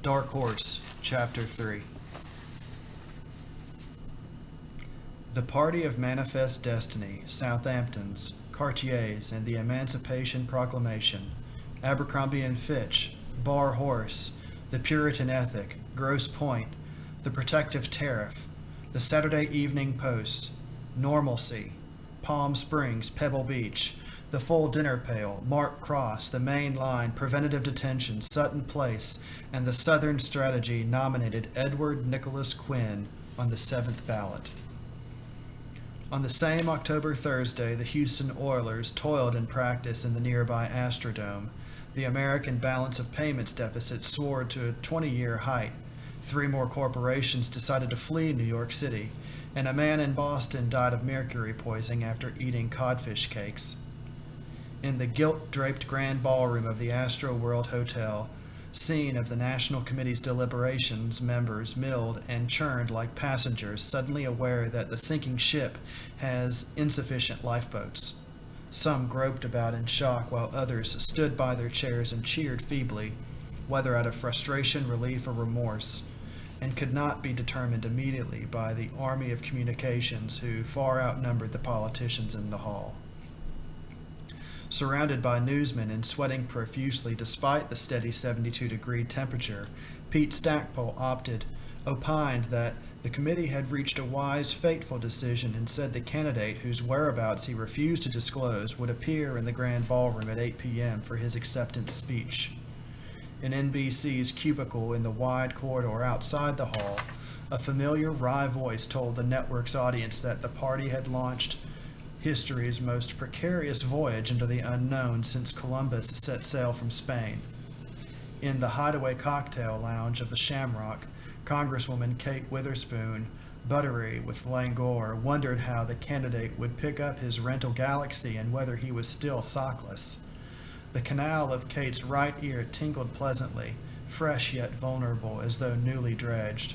Dark Horse, Chapter 3. The Party of Manifest Destiny, Southamptons, Cartiers, and the Emancipation Proclamation, Abercrombie and Fitch, Bar Horse, the Puritan Ethic, Grosse Pointe, the Protective Tariff, the Saturday Evening Post, Normalcy, Palm Springs, Pebble Beach, the Full Dinner Pail, Mark Cross, the Main Line, Preventative Detention, Sutton Place, and the Southern Strategy nominated Edward Nicholas Quinn on the 7th ballot. On the same October Thursday, the Houston Oilers toiled in practice in the nearby Astrodome. The American balance of payments deficit soared to a 20-year height. 3 more corporations decided to flee New York City, and a man in Boston died of mercury poisoning after eating codfish cakes. In the gilt-draped grand ballroom of the Astro World Hotel, scene of the National Committee's deliberations, members milled and churned like passengers suddenly aware that the sinking ship has insufficient lifeboats. Some groped about in shock while others stood by their chairs and cheered feebly, whether out of frustration, relief, or remorse, and could not be determined immediately by the army of communications who far outnumbered the politicians in the hall. Surrounded by newsmen and sweating profusely despite the steady 72-degree temperature, Pete Stackpole opined that the committee had reached a wise, fateful decision and said the candidate whose whereabouts he refused to disclose would appear in the grand ballroom at 8 p.m. for his acceptance speech. In NBC's cubicle in the wide corridor outside the hall, a familiar wry voice told the network's audience that the party had launched history's most precarious voyage into the unknown since Columbus set sail from Spain. In the hideaway cocktail lounge of the Shamrock, Congresswoman Kate Witherspoon, buttery with languor, wondered how the candidate would pick up his rental Galaxy and whether he was still sockless. The canal of Kate's right ear tinkled pleasantly, fresh yet vulnerable, as though newly dredged.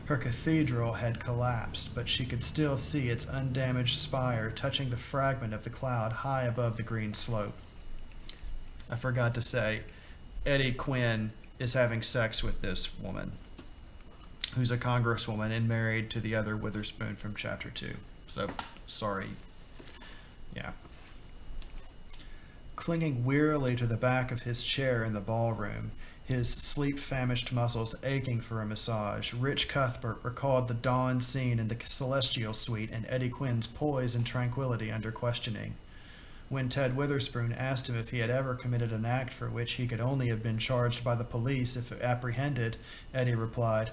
Her cathedral had collapsed, but she could still see its undamaged spire touching the fragment of the cloud high above the green slope. I forgot to say, Eddie Quinn is having sex with this woman, who's a congresswoman and married to the other Witherspoon from Chapter 2. So, sorry. Yeah. Clinging wearily to the back of his chair in the ballroom, his sleep-famished muscles aching for a massage, Rich Cuthbert recalled the dawn scene in the Celestial Suite and Eddie Quinn's poise and tranquility under questioning. When Ted Witherspoon asked him if he had ever committed an act for which he could only have been charged by the police if apprehended, Eddie replied,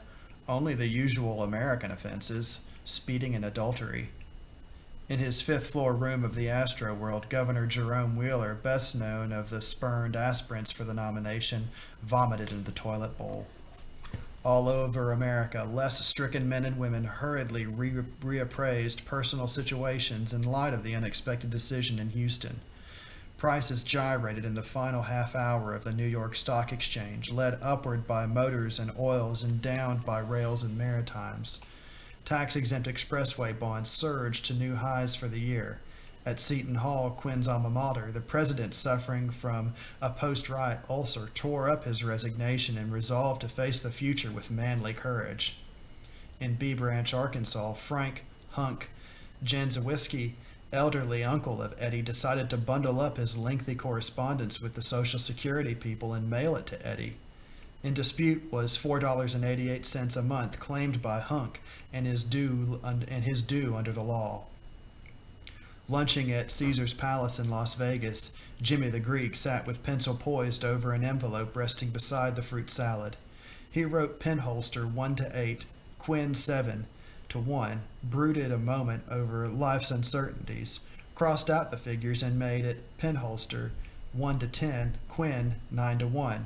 "Only the usual American offenses, speeding and adultery." In his fifth-floor room of the Astro World, Governor Jerome Wheeler, best known of the spurned aspirants for the nomination, vomited in the toilet bowl. All over America, less stricken men and women hurriedly reappraised personal situations in light of the unexpected decision in Houston. Prices gyrated in the final half hour of the New York Stock Exchange, led upward by motors and oils and downed by rails and maritimes. Tax-exempt expressway bonds surged to new highs for the year. At Seton Hall, Quinn's alma mater, the president, suffering from a post-riot ulcer, tore up his resignation and resolved to face the future with manly courage. In Bee Branch, Arkansas, Frank Hunk Janzowski, elderly uncle of Eddie, decided to bundle up his lengthy correspondence with the Social Security people and mail it to Eddie. In dispute was $4.88 a month claimed by Hunk and his due under the law. Lunching at Caesar's Palace in Las Vegas, Jimmy the Greek sat with pencil poised over an envelope resting beside the fruit salad. He wrote Penholster 1 to 8, Quinn 7 to 1, brooded a moment over life's uncertainties, crossed out the figures and made it Penholster 1 to 10, Quinn 9 to 1.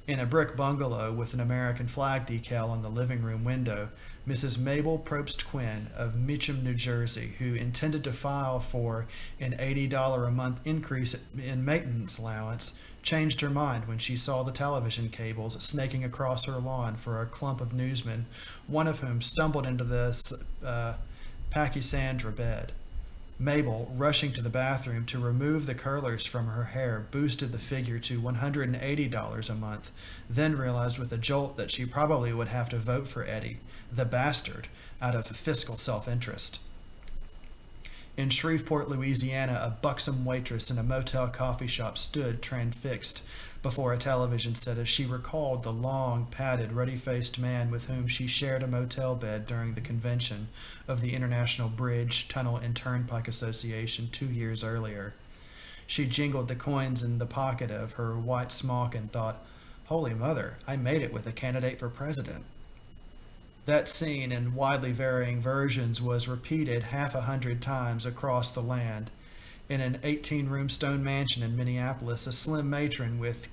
In a brick bungalow with an American flag decal on the living room window, Mrs. Mabel Probst Quinn of Meacham, New Jersey, who intended to file for an $80 a month increase in maintenance allowance, changed her mind when she saw the television cables snaking across her lawn for a clump of newsmen, one of whom stumbled into the Pachysandra bed. Mabel, rushing to the bathroom to remove the curlers from her hair, boosted the figure to $180 a month, then realized with a jolt that she probably would have to vote for Eddie, the bastard, out of fiscal self-interest. In Shreveport, Louisiana, a buxom waitress in a motel coffee shop stood transfixed before a television set as she recalled the long, padded, ruddy-faced man with whom she shared a motel bed during the convention of the International Bridge, Tunnel, and Turnpike Association 2 years earlier. She jingled the coins in the pocket of her white smock and thought, "Holy Mother, I made it with a candidate for president." That scene, in widely varying versions, was repeated 100 times across the land. In an 18-room stone mansion in Minneapolis, a slim matron with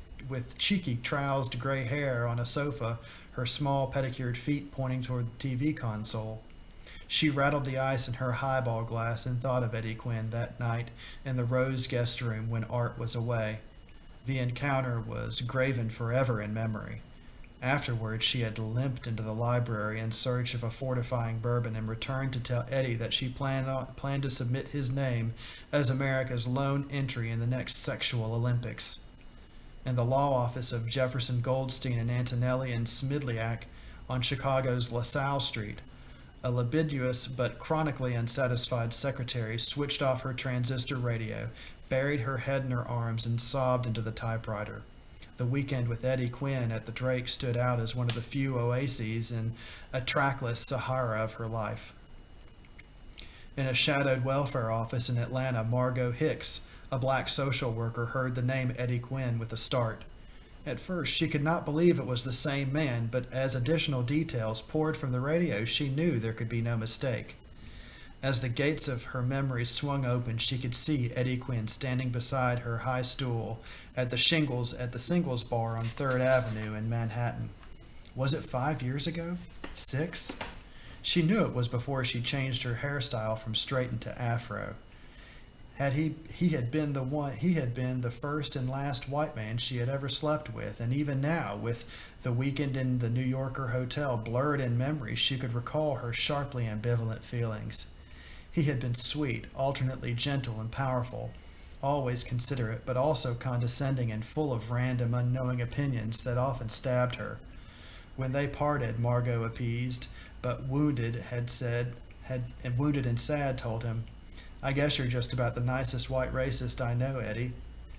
cheeky troused gray hair on a sofa, her small pedicured feet pointing toward the TV console. She rattled the ice in her highball glass and thought of Eddie Quinn that night in the Rose guest room when Art was away. The encounter was graven forever in memory. Afterwards, she had limped into the library in search of a fortifying bourbon and returned to tell Eddie that she planned to submit his name as America's lone entry in the next sexual Olympics. In the law office of Jefferson Goldstein and Antonelli and Smidliak on Chicago's LaSalle Street, a libidinous but chronically unsatisfied secretary switched off her transistor radio, buried her head in her arms, and sobbed into the typewriter. The weekend with Eddie Quinn at the Drake stood out as one of the few oases in a trackless Sahara of her life. In a shadowed welfare office in Atlanta, Margot Hicks, a black social worker, heard the name Eddie Quinn with a start. At first, she could not believe it was the same man, but as additional details poured from the radio, she knew there could be no mistake. As the gates of her memory swung open, she could see Eddie Quinn standing beside her high stool at the Singles Bar on 3rd Avenue in Manhattan. Was it 5 years ago? 6? She knew it was before she changed her hairstyle from straightened to afro. He had been the first and last white man she had ever slept with, and even now, with the weekend in the New Yorker hotel blurred in memory, she could recall her sharply ambivalent feelings. He had been sweet, alternately gentle and powerful, always considerate, but also condescending and full of random, unknowing opinions that often stabbed her. When they parted, Margot, appeased, but wounded and sad, told him, "I guess you're just about the nicest white racist I know, Eddie."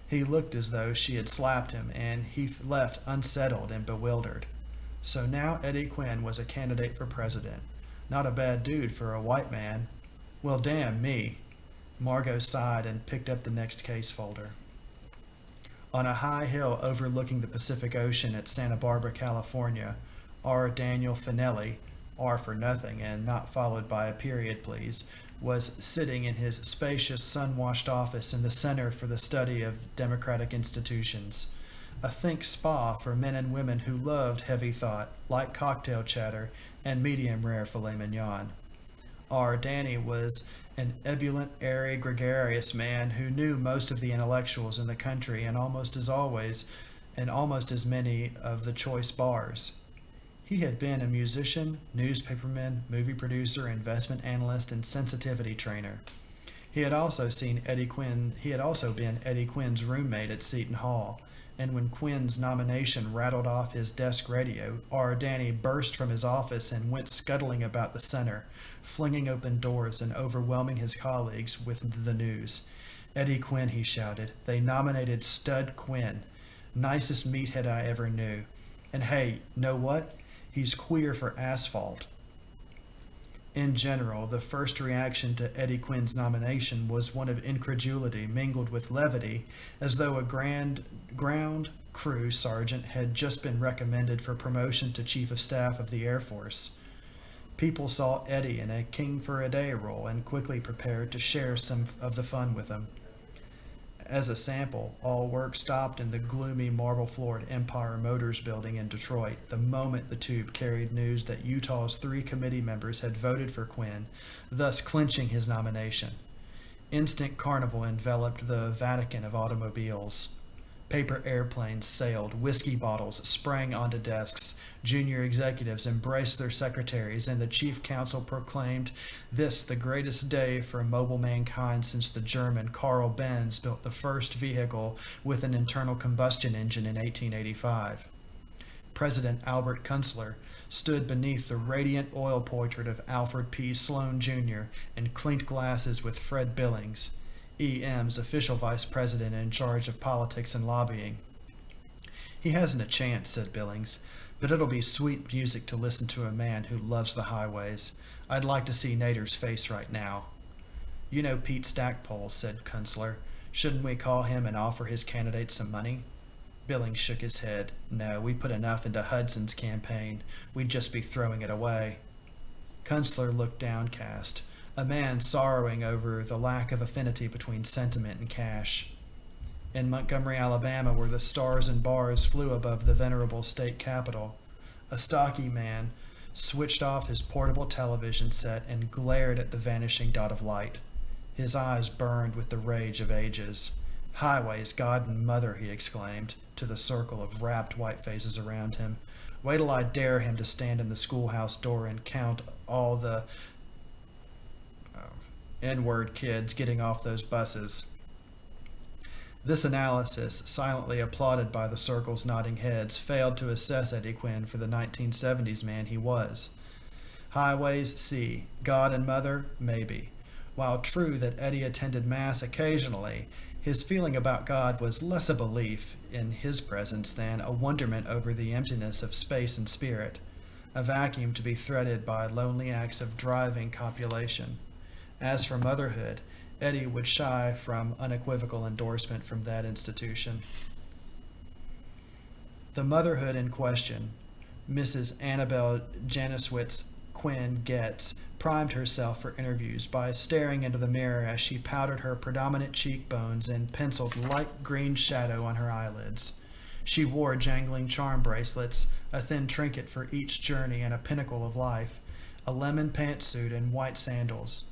He looked as though she had slapped him, and he left unsettled and bewildered. So now Eddie Quinn was a candidate for president. Not a bad dude for a white man. Well, damn me. Margot sighed and picked up the next case folder. On a high hill overlooking the Pacific Ocean at Santa Barbara, California, R. Daniel Finelli, R for nothing and not followed by a period please, was sitting in his spacious sun-washed office in the Center for the Study of Democratic Institutions, a think spa for men and women who loved heavy thought, light cocktail chatter, and medium-rare filet mignon. R. Danny was an ebullient, airy, gregarious man who knew most of the intellectuals in the country and almost as many of the choice bars. He had been a musician, newspaperman, movie producer, investment analyst, and sensitivity trainer. He had also been Eddie Quinn's roommate at Seton Hall, and when Quinn's nomination rattled off his desk radio, R. Danny burst from his office and went scuttling about the center, flinging open doors and overwhelming his colleagues with the news. "Eddie Quinn," he shouted. "They nominated Stud Quinn. Nicest meathead I ever knew. And hey, know what? He's queer for asphalt." In general, the first reaction to Eddie Quinn's nomination was one of incredulity mingled with levity, as though a ground crew sergeant had just been recommended for promotion to Chief of Staff of the Air Force. People saw Eddie in a king-for-a-day role and quickly prepared to share some of the fun with him. As a sample, all work stopped in the gloomy marble-floored Empire Motors building in Detroit the moment the tube carried news that Utah's 3 committee members had voted for Quinn, thus clinching his nomination. Instant carnival enveloped the Vatican of automobiles. Paper airplanes sailed, whiskey bottles sprang onto desks, junior executives embraced their secretaries, and the chief counsel proclaimed this the greatest day for mobile mankind since the German Karl Benz built the first vehicle with an internal combustion engine in 1885. President Albert Kunstler stood beneath the radiant oil portrait of Alfred P. Sloan, Jr. and clinked glasses with Fred Billings, EM's official vice president in charge of politics and lobbying. "He hasn't a chance," said Billings, "but it'll be sweet music to listen to a man who loves the highways. I'd like to see Nader's face right now." "You know Pete Stackpole," said Kunstler. "Shouldn't we call him and offer his candidate some money?" Billings shook his head. "No, we put enough into Hudson's campaign. We'd just be throwing it away." Kunstler looked downcast, a man sorrowing over the lack of affinity between sentiment and cash. In Montgomery, Alabama, where the stars and bars flew above the venerable state capitol, a stocky man switched off his portable television set and glared at the vanishing dot of light. His eyes burned with the rage of ages. "Highways, God and Mother," he exclaimed, to the circle of rapt white faces around him. "Wait till I dare him to stand in the schoolhouse door and count all the N-word kids getting off those buses." This analysis, silently applauded by the circle's nodding heads, failed to assess Eddie Quinn for the 1970s man he was. Highways, see. God and Mother, maybe. While true that Eddie attended Mass occasionally, his feeling about God was less a belief in his presence than a wonderment over the emptiness of space and spirit, a vacuum to be threaded by lonely acts of driving copulation. As for motherhood, Eddie would shy from unequivocal endorsement from that institution. The motherhood in question, Mrs. Annabelle Janiswitz Quinn Getz, primed herself for interviews by staring into the mirror as she powdered her predominant cheekbones and penciled light green shadow on her eyelids. She wore jangling charm bracelets, a thin trinket for each journey and a pinnacle of life, a lemon pantsuit and white sandals.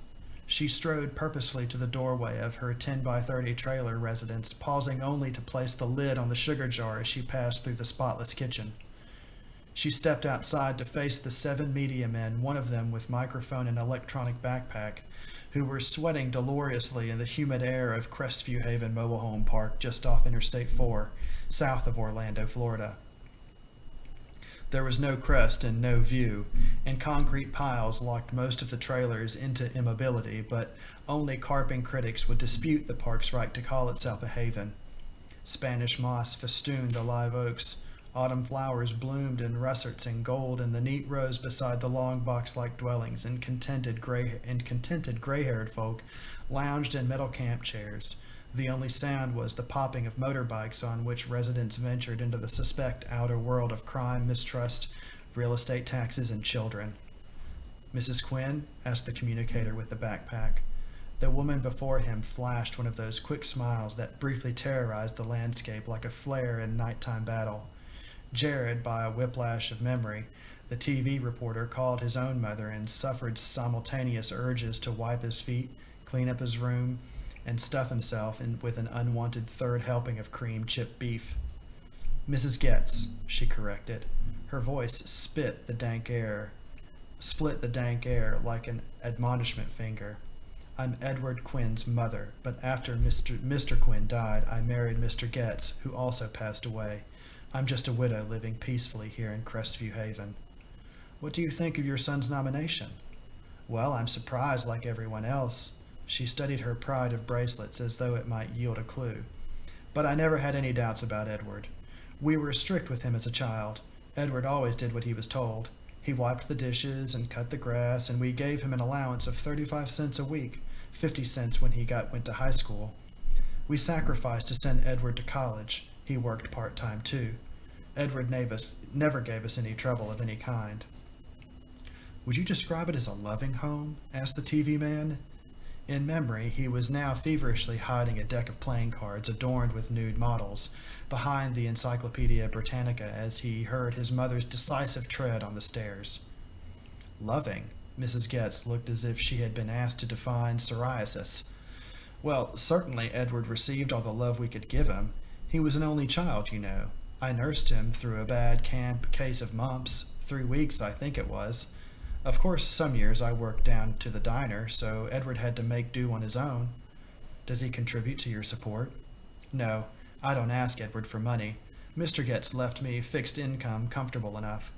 She strode purposefully to the doorway of her 10-by-30 trailer residence, pausing only to place the lid on the sugar jar as she passed through the spotless kitchen. She stepped outside to face the 7 media men, one of them with microphone and electronic backpack, who were sweating dolorously in the humid air of Crestview Haven Mobile Home Park just off Interstate 4, south of Orlando, Florida. There was no crest and no view, and concrete piles locked most of the trailers into immobility, but only carping critics would dispute the park's right to call itself a haven. Spanish moss festooned the live oaks. Autumn flowers bloomed in russets and gold in the neat rows beside the long box-like dwellings, and contented gray-haired folk lounged in metal camp chairs. The only sound was the popping of motorbikes on which residents ventured into the suspect outer world of crime, mistrust, real estate taxes, and children. "Mrs. Quinn?" asked the communicator with the backpack. The woman before him flashed one of those quick smiles that briefly terrorized the landscape like a flare in nighttime battle. Jared, by a whiplash of memory, the TV reporter, called his own mother and suffered simultaneous urges to wipe his feet, clean up his room, and stuff himself with an unwanted third helping of creamed chipped beef. "Mrs. Getz," she corrected. Her voice split the dank air like an admonishment finger. "I'm Edward Quinn's mother, but after Mr. Quinn died, I married Mr. Getz, who also passed away. I'm just a widow living peacefully here in Crestview Haven." "What do you think of your son's nomination?" "Well, I'm surprised like everyone else." She studied her pride of bracelets as though it might yield a clue. "But I never had any doubts about Edward. We were strict with him as a child. Edward always did what he was told. He wiped the dishes and cut the grass, and we gave him an allowance of 35 cents a week, 50 cents when he went to high school. We sacrificed to send Edward to college. He worked part-time too. Edward never gave us any trouble of any kind." "Would you describe it as a loving home?" asked the TV man. In memory, he was now feverishly hiding a deck of playing cards adorned with nude models behind the Encyclopedia Britannica as he heard his mother's decisive tread on the stairs. "Loving?" Mrs. Getz looked as if she had been asked to define psoriasis. "Well, certainly Edward received all the love we could give him. He was an only child, you know. I nursed him through a bad camp case of mumps, 3 weeks, I think it was. Of course, some years I worked down to the diner, so Edward had to make do on his own. Does he contribute to your support? No, I don't ask Edward for money. Mr. Getz left me fixed income comfortable enough.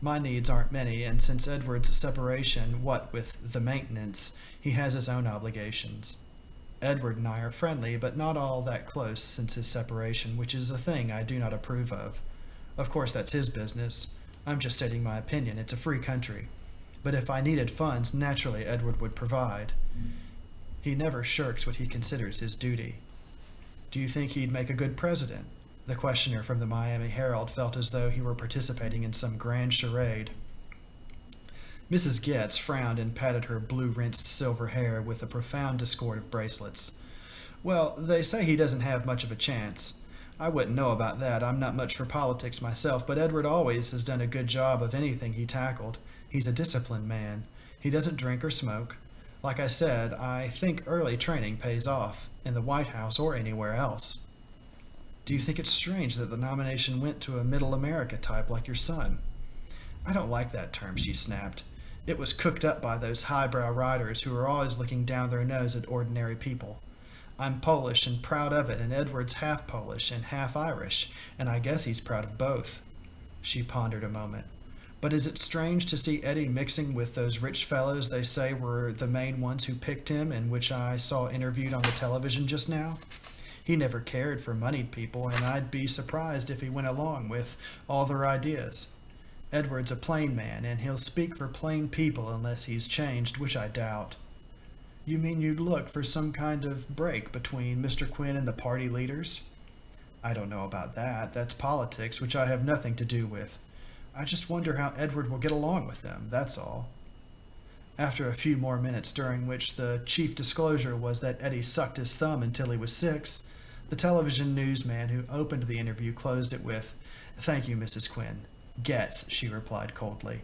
My needs aren't many, and since Edward's separation, what with the maintenance, he has his own obligations. Edward and I are friendly, but not all that close since his separation, which is a thing I do not approve of. Of course, that's his business. I'm just stating my opinion. It's a free country. But if I needed funds, naturally Edward would provide. He never shirks what he considers his duty. Do you think he'd make a good president? The questioner from the Miami Herald felt as though he were participating in some grand charade. Mrs. Getz frowned and patted her blue-rinsed silver hair with a profound discord of bracelets. Well, they say he doesn't have much of a chance. I wouldn't know about that. I'm not much for politics myself, but Edward always has done a good job of anything he tackled. He's a disciplined man. He doesn't drink or smoke. Like I said, I think early training pays off, in the White House or anywhere else. Do you think it's strange that the nomination went to a middle America type like your son? I don't like that term, she snapped. It was cooked up by those highbrow writers who are always looking down their nose at ordinary people. I'm Polish and proud of it, and Edward's half Polish and half Irish, and I guess he's proud of both. She pondered a moment. But is it strange to see Eddie mixing with those rich fellows they say were the main ones who picked him and which I saw interviewed on the television just now? He never cared for moneyed people, and I'd be surprised if he went along with all their ideas. Edward's a plain man, and he'll speak for plain people unless he's changed, which I doubt. You mean you'd look for some kind of break between Mr. Quinn and the party leaders? I don't know about that. That's politics, which I have nothing to do with. I just wonder how Edward will get along with them, that's all. After a few more minutes, during which the chief disclosure was that Eddie sucked his thumb until he was 6, the television newsman who opened the interview closed it with, "Thank you, Mrs. Quinn." "Guess," she replied coldly.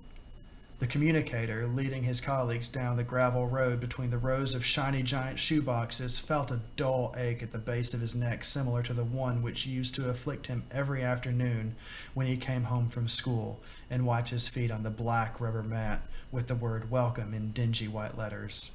The communicator, leading his colleagues down the gravel road between the rows of shiny giant shoeboxes, felt a dull ache at the base of his neck similar to the one which used to afflict him every afternoon when he came home from school and wiped his feet on the black rubber mat with the word "Welcome" in dingy white letters.